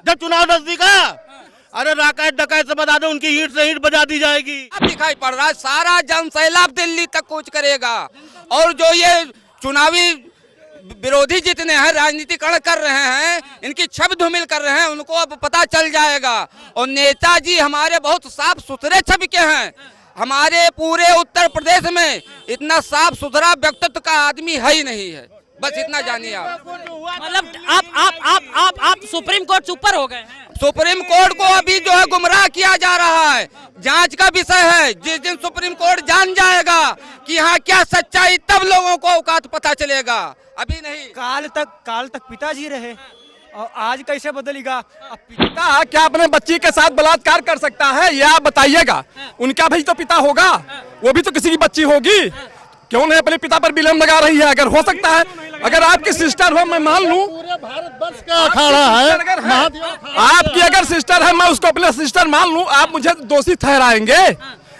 जब चुनाव नजदीक है, अरे राकेश डकैत से बता दो, उनकी ईंट से ईंट बजा दी जाएगी। अब दिखाई पड़ रहा है सारा जन सैलाब दिल्ली तक कूच करेगा। और जो ये चुनावी विरोधी जितने हैं, राजनीतिकरण कर रहे हैं, इनकी छवि धूमिल कर रहे हैं, उनको अब पता चल जाएगा। और नेताजी हमारे बहुत साफ सुथरे छवि के हैं। हमारे पूरे उत्तर प्रदेश में इतना साफ सुथरा व्यक्तित्व का आदमी है ही नहीं है। बस इतना जानिए आप। मतलब आप सुप्रीम कोर्ट से ऊपर हो गए हैं। सुप्रीम कोर्ट को अभी जो है गुमराह किया जा रहा है, जांच का विषय है। जिस दिन सुप्रीम कोर्ट जान जाएगा कि यहाँ क्या सच्चाई, तब लोगों को औकात पता चलेगा, अभी नहीं। काल तक पिताजी रहे और आज कैसे बदलेगा? अब पिता क्या अपने बच्ची के साथ बलात्कार कर सकता है? ये आप बताइएगा। उनका भी तो पिता होगा, वो भी तो किसी की बच्ची होगी। क्यों नहीं अपने पिता पर विलम्ब लगा रही है? अगर हो सकता है, अगर आपकी सिस्टर हो, मैं मान लूं, पूरे भारतवर्ष का अखाड़ा है, आपकी अगर सिस्टर है, मैं उसको अपने सिस्टर मान लूं, आप मुझे दोषी ठहराएंगे?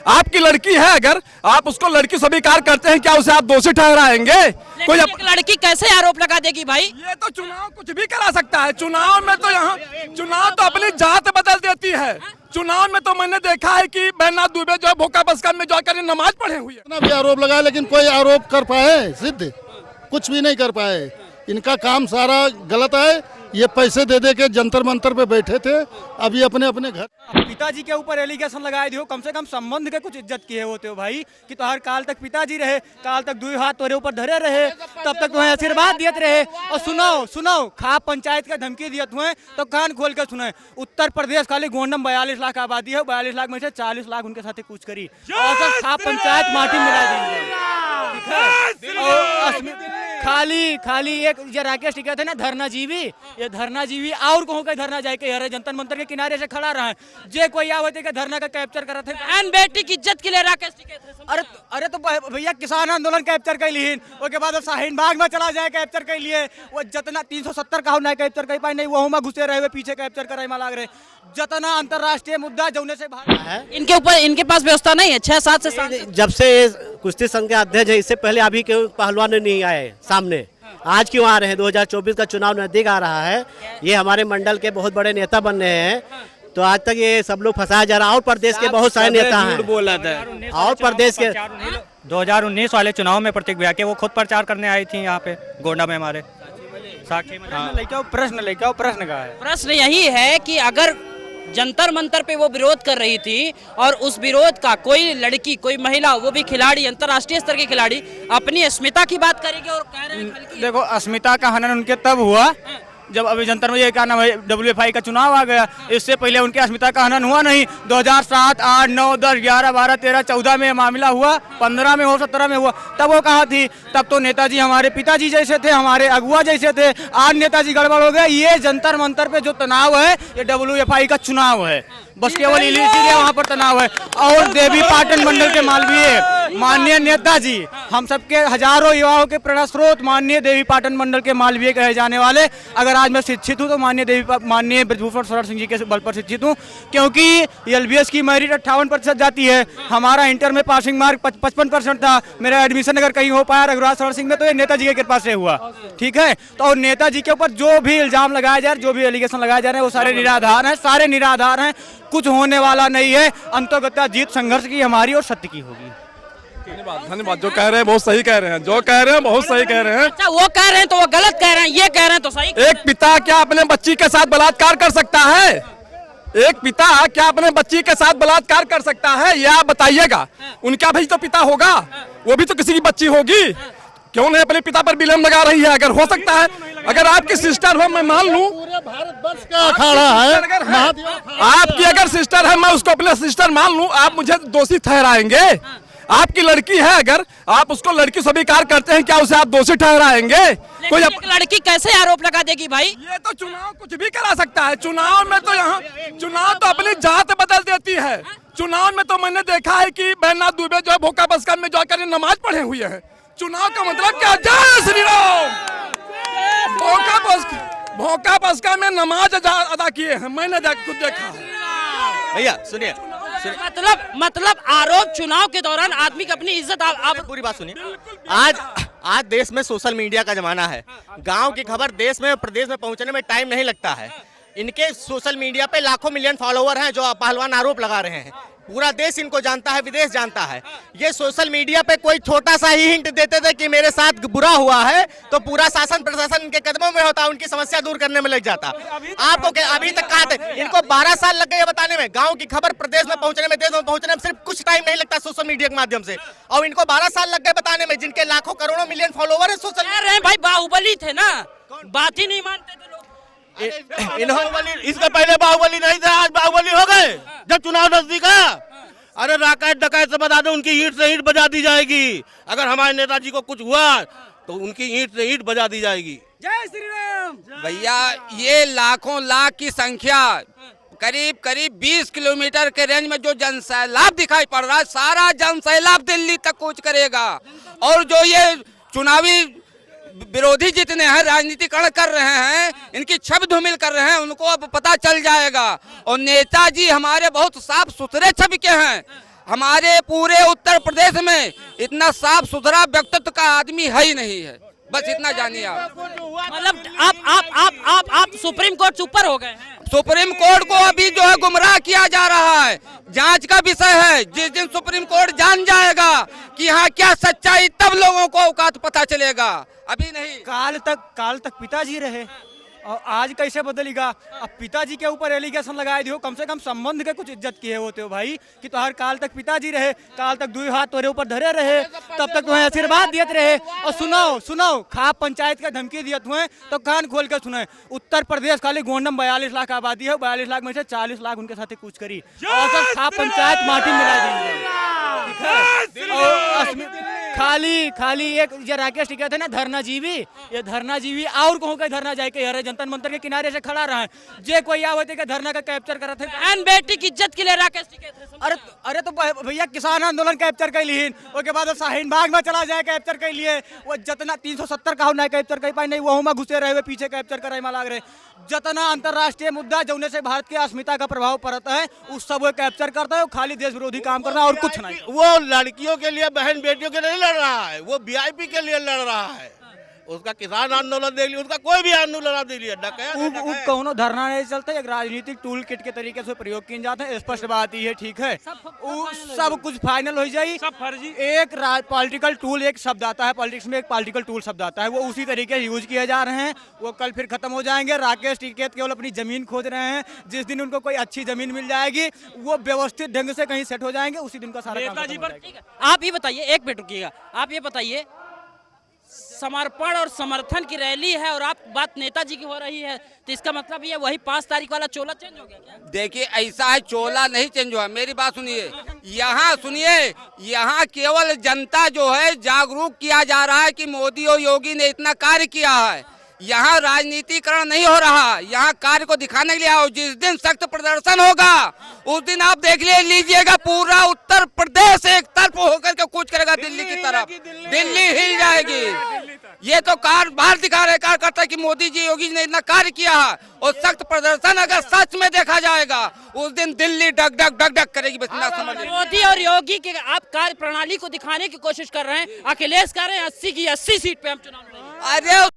आपकी लड़की है, अगर आप उसको लड़की स्वीकार करते हैं, क्या उसे आप दोषी ठहराएंगे? कोई एक लड़की कैसे आरोप लगा देगी भाई? ये तो चुनाव कुछ भी करा सकता है। चुनाव में तो यहाँ चुनाव तो अपनी जात बदल देती है। चुनाव में तो मैंने देखा है कि बैनाथ दुबे जो है भोका बसका में जाकर नमाज पढ़े हुए कितना भी आरोप लगाए, लेकिन कोई आरोप कर पाए सिद्ध? कुछ भी नहीं कर पाए। इनका काम सारा गलत है। ये पैसे दे दे के जंतर मंतर पे बैठे थे, अभी अपने अपने घर। पिताजी के ऊपर एलिगेशन लगाए दियो, कम से कम संबंध के कुछ इज्जत किए होते हो भाई, कि तो हर काल तक पिताजी रहे, काल तक दुई हाथ तोरे ऊपर धरे रहे, तब तक तुम्हें आशीर्वाद दियत रहे। और सुनो खा पंचायत का धमकी दियत हुए तो कान खोल के सुने। उत्तर प्रदेश खाली गोंडम 42 लाख आबादी है, 42 लाख में से 40 लाख उनके साथ कूच करी और सब खा पंचायत माटी मिला देंगे। खाली एक ये राकेश टिकैत है ना, धरना जीवी, ये धरना जीवी और कहूँ का धरना जाए के हरे जनता मंत्र के किनारे से खड़ा रहा है। जे कोई आवते के धरना का कैप्चर करते हैं एन बेटी की इज्जत के लिए राकेश टिकैत। अरे तो भैया किसान आंदोलन कैप्चर कर ली, उसके बाद शाहीन बाग में चला जाए कैप्चर कर लिए। वो जितना 370 का ना कैप्चर कर पाए नहीं, वो में घुसे रहे, पीछे कैप्चर कराए में लाग रहे। जितना अंतर्राष्ट्रीय मुद्दा जौने से बाहर इनके ऊपर, इनके पास व्यवस्था नहीं है। 6-7 से जब से कुश्ती संघ के अध्यक्ष है, इससे पहले अभी के पहलवान नहीं आए सामने। आज क्यों आ रहे हैं? 2024 का चुनाव नजदीक आ रहा है, ये हमारे मंडल के बहुत बड़े नेता बन रहे हैं, तो आज तक ये सब लोग फंसाया जा रहा है। और प्रदेश के बहुत सारे नेता हैं, बोला था। और प्रदेश के 2019 वाले चुनाव में प्रतीक भैया के वो खुद प्रचार करने आई थी यहाँ पे गोंडा में हमारे साक्षी में। प्रश्न का है। प्रश्न यही है कि अगर जंतर मंतर पे वो विरोध कर रही थी और उस विरोध का कोई लड़की, कोई महिला, वो भी खिलाड़ी, अंतर्राष्ट्रीय स्तर की खिलाड़ी, अपनी अस्मिता की बात करेगी और कह रहे हैं देखो, अस्मिता का हनन उनके तब हुआ जब अभी जंतर में ये क्या नाम है WFI का चुनाव आ गया। इससे पहले उनकी अस्मिता का हनन हुआ नहीं। 2007, 8, 9, 10, 11, 12, 13, 14 में मामला हुआ, 15 में हो, 17 में हुआ, तब वो कहाँ थी? तब तो नेताजी हमारे पिताजी जैसे थे, हमारे अगुआ जैसे थे। आज नेताजी गड़बड़ हो गए। ये जंतर मंतर पे जो तनाव है, ये WFI का चुनाव है, बस केवल इसीलिए वहाँ पर तनाव है। और देवी पाटन मंडल के मालवीय माननीय नेताजी, हम सबके हजारों युवाओं के प्रेरणा स्रोत माननीय देवी पाटन मंडल के मालवीय कहे जाने वाले, अगर आज मैं शिक्षित हूँ तो माननीय ब्रजभूषण शरण सिंह जी के बल पर शिक्षित हूँ, क्योंकि LBS की मेरिट 58% जाती है। हमारा इंटर में पासिंग मार्क 55% था। मेरा एडमिशन अगर कहीं हो पाया रघुराज शरण सिंह में, तो ये नेताजी की कृपा से हुआ। ठीक है, तो नेताजी के ऊपर जो भी इल्जाम लगाया जा रहा है, जो भी एलिगेशन लगाए जा रहे हैं, वो सारे निराधार हैं, सारे निराधार हैं। कुछ होने वाला नहीं है। अंततः जीत संघर्ष की हमारी और सत्य की होगी। धन्यवाद। जो कह रहे हैं बहुत सही कह रहे हैं, जो कह रहे हैं बहुत सही कह रहे हैं। अच्छा, वो कह रहे हैं तो वो गलत कह रहे हैं, ये कह रहे हैं तो सही। एक पिता क्या अपने बच्ची के साथ बलात्कार कर सकता है? एक पिता क्या अपने बच्ची के साथ बलात्कार कर सकता है? ये आप बताइएगा। उनका भी तो पिता होगा, वो भी तो किसी की बच्ची होगी। क्यों नहीं अपने पिता पर विलम्ब लगा रही है? अगर हो सकता है, अगर आपकी सिस्टर हो, मैं मान लूं, पूरे भारतवर्ष का अखाड़ा है, आपकी अगर सिस्टर है, मैं उसको अपने सिस्टर मान लूं, आप मुझे दोषी ठहराएंगे? आपकी लड़की है, अगर आप उसको लड़की स्वीकार करते हैं, क्या उसे आप दोषी ठहराएंगे? कोई एक लड़की कैसे आरोप लगा देगी भाई? ये तो चुनाव कुछ भी करा सकता है। चुनाव में तो यहाँ चुनाव तो अपनी जात बदल देती है। चुनाव में तो मैंने देखा है कि बैनाथ दुबे जो है भोका बसका में जाकर नमाज पढ़े हुए हैं। चुनाव का मतलब क्या? जय श्री राम। भोका बसका में नमाज अदा किए हैं, मैंने खुद देखा। भैया सुनिए, मतलब आरोप चुनाव के दौरान आदमी की अपनी इज्जत। आप पूरी बात सुनिए। आज देश में सोशल मीडिया का जमाना है। गांव की खबर देश में और प्रदेश में पहुंचने में टाइम नहीं लगता है। इनके सोशल मीडिया पे लाखों मिलियन फॉलोवर हैं जो पहलवान आरोप लगा रहे हैं। पूरा देश इनको जानता है, विदेश जानता है। ये सोशल मीडिया पे कोई छोटा सा ही हिंट देते थे कि मेरे साथ बुरा हुआ है तो पूरा शासन प्रशासन इनके कदमों में होता, उनकी समस्या दूर करने में लग जाता। आपको अभी तक कहा था, इनको 12 साल लग गए बताने में। गांव की खबर प्रदेश में पहुंचने में, देश में पहुंचने में सिर्फ कुछ टाइम नहीं लगता सोशल मीडिया के माध्यम से, और इनको 12 साल लग गए बताने में। जिनके लाखों करोड़ों मिलियन फॉलोवर है सोशल कह रहे हैं भाई बाहुबली थे ना, बात ही नहीं मानते थे लोग। इसका पहले बाहुबली नहीं था, आज बाहुबली हो गए जब चुनाव नजदीक है। अरे राकेश डकैत से बता दो, उनकी ईंट से ईंट बजा दी जाएगी। अगर हमारे नेताजी को कुछ हुआ तो उनकी ईंट से ईंट बजा दी जाएगी। जय श्री राम। भैया ये लाखों लाख की संख्या, करीब करीब 20 किलोमीटर के रेंज में जो जनसैलाब दिखाई पड़ रहा है, सारा जनसैलाब दिल्ली तक कूच करेगा। और जो ये चुनावी विरोधी जितने हैं, राजनीतिकरण कर रहे हैं, इनकी छवि धूमिल कर रहे हैं, उनको अब पता चल जाएगा। और नेताजी हमारे बहुत साफ सुथरे छवि के हैं। हमारे पूरे उत्तर प्रदेश में इतना साफ सुथरा व्यक्तित्व का आदमी है ही नहीं है। बस इतना जानिए आप। मतलब आप सुप्रीम कोर्ट से ऊपर हो गए हैं। सुप्रीम कोर्ट को अभी जो है गुमराह किया जा रहा है, जांच का विषय है। जिस दिन सुप्रीम कोर्ट जान जाएगा कि हाँ क्या सच्चाई, तब लोगों को औकात पता चलेगा, अभी नहीं। काल तक पिताजी रहे और आज कैसे बदलेगा। अब पिताजी के ऊपर एलिगेशन लगाए दियो, कम से कम संबंध के कुछ इज्जत किए होते हो भाई, कि तो हर काल तक पिताजी रहे, काल तक 2 हाथ तोरे ऊपर धरे रहे, तब तक तुम्हें आशीर्वाद दिए रहे। और सुनो खाप पंचायत का धमकी दिए हुए तो कान खोल कर सुने। उत्तर प्रदेश खाली गोंडम 42 लाख आबादी है, 42 लाख में से 40 लाख उनके साथ कूच करी और सब खाप पंचायत माटी मिला देंगे, ठीक है। खाली एक ये राकेश टिकैत है ना धरनाजीवी, ये धरनाजीवी और कहूँ के धरना जाए के जनता मंत्र के किनारे से खड़ा रहा है, जे कोई आवते के धरना का कैप्चर करा थे। बहन बेटी की इज्जत के लिए राकेश टिकैत। अरे तो भैया किसान आंदोलन कैप्चर कर ली, उसके बाद शाहीन बाग में चला जाए कैप्चर कर लिए। वो जितना 370 का ना कैप्चर कर पाए नहीं, वो में घुसे रहे पीछे कैप्चर कराए में लाग रहे। जितना अंतर्राष्ट्रीय मुद्दा जौने से भारत की अस्मिता का प्रभाव पड़ता है उस सब वो कैप्चर करता है। खाली देश विरोधी काम करना और कुछ नहीं। वो लड़कियों के लिए, बहन बेटियों के लिए नहीं लड़ रहा है, वो वीआईपी के लिए लड़ रहा है। उसका किसान आंदोलन देख लिया, उसका कोई भी आंदोलन देख लिया, कौनो धरना नहीं चलता, एक राजनीतिक टूल किट के तरीके से प्रयोग किए जाते हैं। स्पष्ट बात ये ठीक है, सब कुछ फाइनल हो जाए, सब फर्जी। एक पॉलिटिकल टूल, एक शब्द आता है पॉलिटिक्स में, एक पॉलिटिकल टूल शब्द आता है, वो उसी तरीके से यूज किए जा रहे हैं। वो कल फिर खत्म हो जाएंगे। राकेश टिकैत केवल अपनी जमीन खोज रहे हैं। जिस दिन उनको कोई अच्छी जमीन मिल जाएगी, वो व्यवस्थित ढंग से कहीं सेट हो जाएंगे, उसी दिन का सारा काम खत्म हो जाएगा। आप ये बताइए, एक मिनट रुकिएगा, आप ये बताइए, समर्पण और समर्थन की रैली है और आप बात नेताजी की हो रही है, तो इसका मतलब ये वही 5 तारीख वाला चोला चेंज हो गया क्या? देखिए ऐसा है, चोला नहीं चेंज हुआ। मेरी बात सुनिए, यहाँ सुनिए, यहाँ केवल जनता जो है जागरूक किया जा रहा है कि मोदी और योगी ने इतना कार्य किया है। यहाँ राजनीतिकरण नहीं हो रहा, यहाँ कार्य को दिखाने के लिए आओ। जिस दिन सख्त प्रदर्शन होगा उस दिन आप देख लीजिएगा पूरा उत्तर प्रदेश एक तरफ होकर के कूच करेगा दिल्ली की तरफ। दिल्ली हिल जाएगी। ये तो कार बाहर दिखा रहे कार्यकर्ता कि मोदी जी योगी जी ने इतना कार्य किया है, और सख्त प्रदर्शन अगर सच में देखा जाएगा उस दिन दिल्ली डग डग करेगी। बस ना समझ। मोदी और योगी के आप कार्य प्रणाली को दिखाने की कोशिश कर रहे हैं। अखिलेश कह रहे हैं 80 की 80 सीट पे हम चुनाव लड़ेंगे। अरे